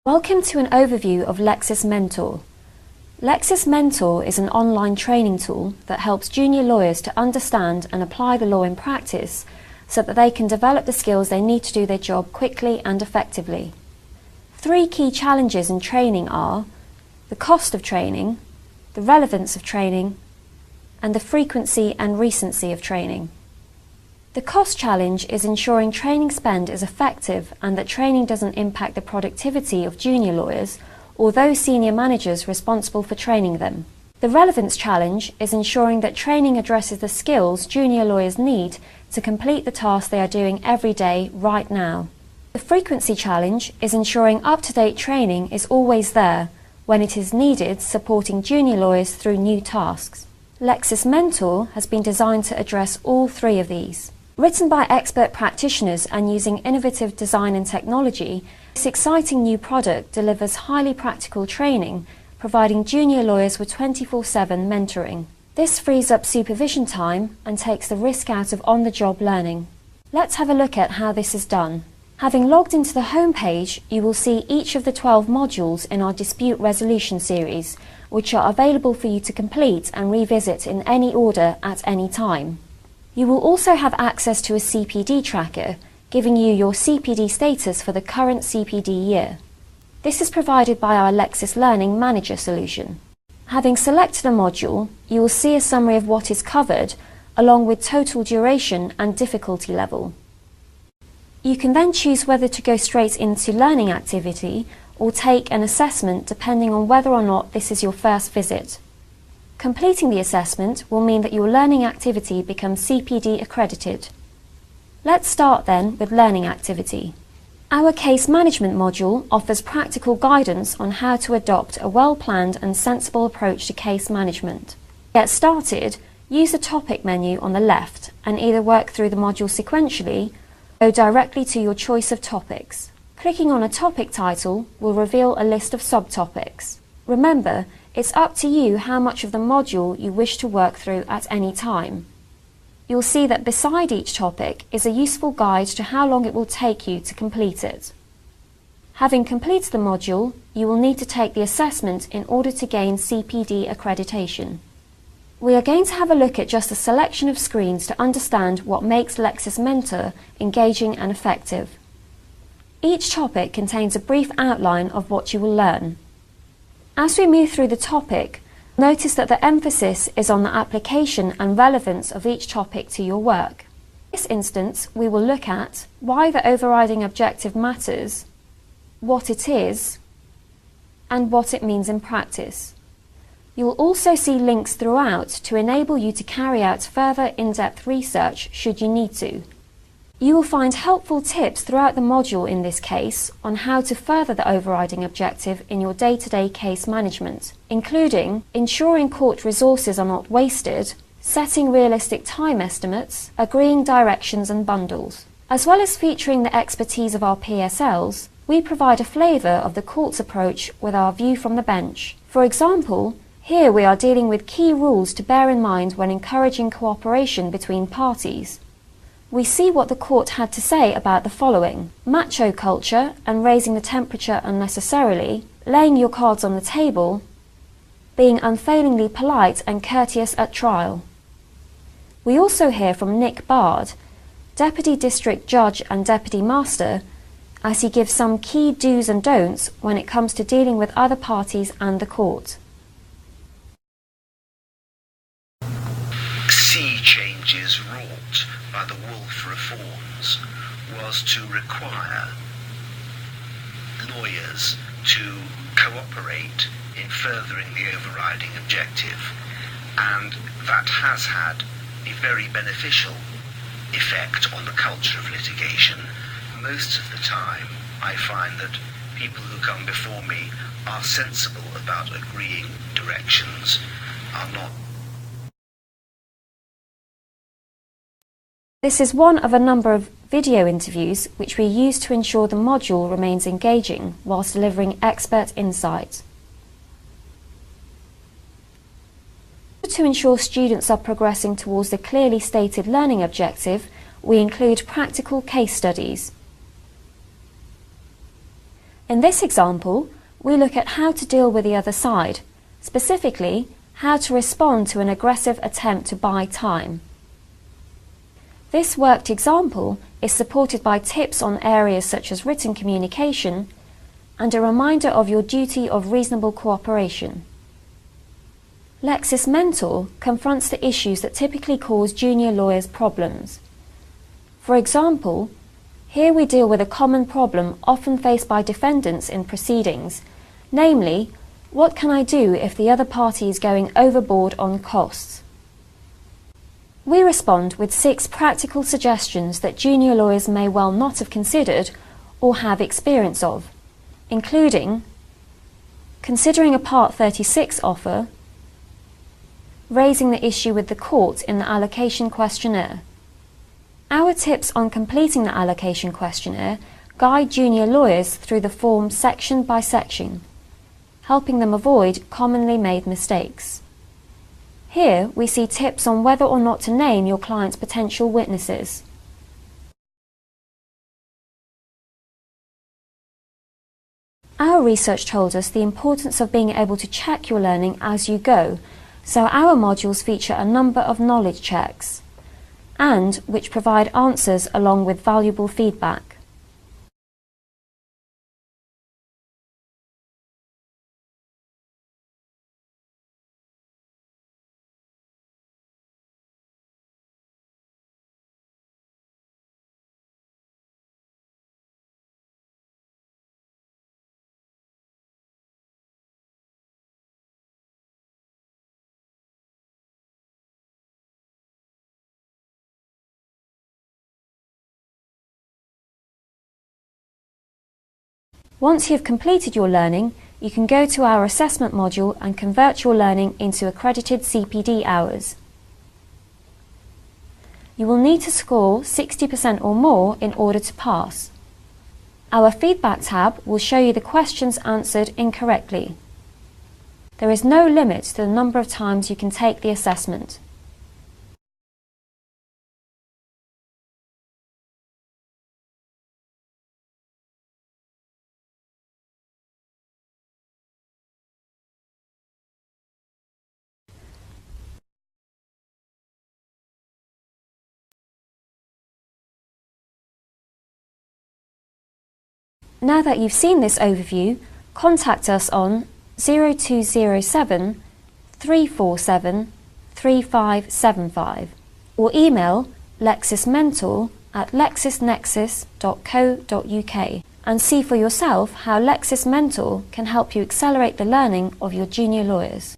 Welcome to an overview of LexisMentor. LexisMentor is an online training tool that helps junior lawyers to understand and apply the law in practice so that they can develop the skills they need to do their job quickly and effectively. 3 key challenges in training are the cost of training, the relevance of training, and the frequency and recency of training. The cost challenge is ensuring training spend is effective and that training doesn't impact the productivity of junior lawyers or those senior managers responsible for training them. The relevance challenge is ensuring that training addresses the skills junior lawyers need to complete the tasks they are doing every day right now. The frequency challenge is ensuring up-to-date training is always there when it is needed, supporting junior lawyers through new tasks. LexisMentor has been designed to address all 3 of these. Written by expert practitioners and using innovative design and technology, this exciting new product delivers highly practical training, providing junior lawyers with 24/7 mentoring. This frees up supervision time and takes the risk out of on-the-job learning. Let's have a look at how this is done. Having logged into the home page, you will see each of the 12 modules in our dispute resolution series, which are available for you to complete and revisit in any order at any time. You will also have access to a CPD tracker, giving you your CPD status for the current CPD year. This is provided by our Lexis Learning Manager solution. Having selected a module, you will see a summary of what is covered, along with total duration and difficulty level. You can then choose whether to go straight into learning activity or take an assessment depending on whether or not this is your first visit. Completing the assessment will mean that your learning activity becomes CPD accredited. Let's start then with learning activity. Our case management module offers practical guidance on how to adopt a well-planned and sensible approach to case management. To get started, use the topic menu on the left and either work through the module sequentially or go directly to your choice of topics. Clicking on a topic title will reveal a list of subtopics. Remember, it's up to you how much of the module you wish to work through at any time. You'll see that beside each topic is a useful guide to how long it will take you to complete it. Having completed the module, you will need to take the assessment in order to gain CPD accreditation. We are going to have a look at just a selection of screens to understand what makes LexisMentor engaging and effective. Each topic contains a brief outline of what you will learn. As we move through the topic, notice that the emphasis is on the application and relevance of each topic to your work. In this instance, we will look at why the overriding objective matters, what it is, and what it means in practice. You will also see links throughout to enable you to carry out further in-depth research should you need to. You will find helpful tips throughout the module in this case on how to further the overriding objective in your day-to-day case management, including ensuring court resources are not wasted, setting realistic time estimates, agreeing directions and bundles. As well as featuring the expertise of our PSLs, we provide a flavour of the court's approach with our view from the bench. For example, here we are dealing with key rules to bear in mind when encouraging cooperation between parties. We see what the court had to say about the following: macho culture and raising the temperature unnecessarily, laying your cards on the table, being unfailingly polite and courteous at trial. We also hear from Nick Bard, Deputy District Judge and Deputy Master, as he gives some key do's and don'ts when it comes to dealing with other parties and the court. Sea changes wrought by the Wolf reforms was to require lawyers to cooperate in furthering the overriding objective, and that has had a very beneficial effect on the culture of litigation. Most of the time I find that people who come before me are sensible about agreeing directions, are not. This is one of a number of video interviews which we use to ensure the module remains engaging whilst delivering expert insight. To ensure students are progressing towards the clearly stated learning objective, we include practical case studies. In this example, we look at how to deal with the other side, specifically how to respond to an aggressive attempt to buy time. This worked example is supported by tips on areas such as written communication and a reminder of your duty of reasonable cooperation. LexisMentor confronts the issues that typically cause junior lawyers problems. For example, here we deal with a common problem often faced by defendants in proceedings, namely, what can I do if the other party is going overboard on costs? We respond with 6 practical suggestions that junior lawyers may well not have considered or have experience of, including considering a Part 36 offer, raising the issue with the court in the allocation questionnaire. Our tips on completing the allocation questionnaire guide junior lawyers through the form section by section, helping them avoid commonly made mistakes. Here we see tips on whether or not to name your client's potential witnesses. Our research told us the importance of being able to check your learning as you go, so our modules feature a number of knowledge checks, and which provide answers along with valuable feedback. Once you have completed your learning, you can go to our assessment module and convert your learning into accredited CPD hours. You will need to score 60% or more in order to pass. Our feedback tab will show you the questions answered incorrectly. There is no limit to the number of times you can take the assessment. Now that you've seen this overview, contact us on 0207 347 3575 or email LexisMentor@lexisnexis.co.uk and see for yourself how LexisMentor can help you accelerate the learning of your junior lawyers.